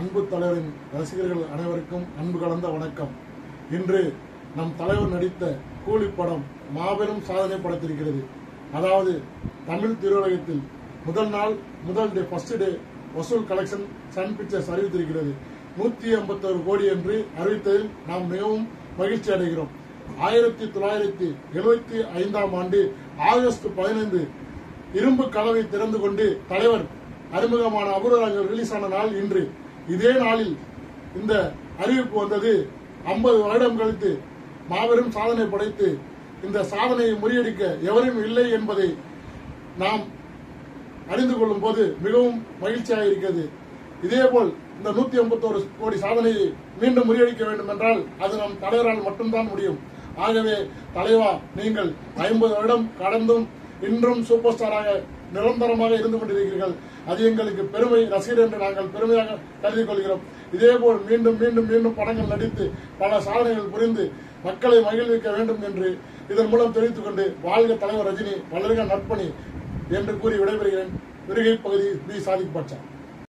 அன்பு தலைவரின் ரசிகர்கள் அனைவருக்கும் அன்பு கலந்த வணக்கம். இன்று நம் தலைவர் நடித்த கூலி படம் மாபெரும் சாதனை படைத்திருக்கிறது. அதாவது தமிழ் திரையுலகத்தில் முதல் டே ஃபர்ஸ்ட் டே வசூல் கலெக்ஷன் சன் பிக்சர்ஸ் அறிவித்திருக்கிறது. 151 கோடி என்று அறிவித்ததில் நாம் மிகவும் மகிழ்ச்சி அடைகிறோம். 1975ஆம் ஆண்டு ஆகஸ்ட் 15 இரும்பு கதவை திறந்து கொண்டு தலைவர் அறிமுகமான அபூர்வங்கள் ரிலீஸ் ஆன நாள் இன்று. இதே நாளில் இந்த அறிவிப்பு வந்தது. 50 வருடம் கழித்து மாபெரும் சாதனை படைத்து இந்த சாதனையை முறியடிக்க எவரும் இல்லை என்பதை நாம் அறிந்து கொள்ளும் போது மிகவும் மகிழ்ச்சியாக இருக்கிறது. இதேபோல் இந்த 151 கோடி சாதனையை மீண்டும் முறியடிக்க வேண்டும் என்றால் அது நம் தலைவரால் மட்டும்தான் முடியும். ஆகவே தலைவா, நீங்கள் 50 வருடம் கடந்தும் இன்றும் சூப்பர் ஸ்டாராக நிரந்தரமாக இருந்து கொண்டிருக்கிறீர்கள். அது எங்களுக்கு பெருமை, ரசிகர் என்று நாங்கள் பெருமையாக கருதி கொள்கிறோம். இதேபோல் மீண்டும் மீண்டும் மீண்டும் படங்கள் நடித்து பல சாதனைகள் புரிந்து மக்களை மகிழ்விக்க வேண்டும் என்று இதன் மூலம் தெரிவித்துக் கொண்டு வாழ்க தலைவர் ரஜினி, வளர்க நற்பணி என்று கூறி விடைபெறுகிறேன். விருகை பகுதி பி. சாதிக் பாட்சா.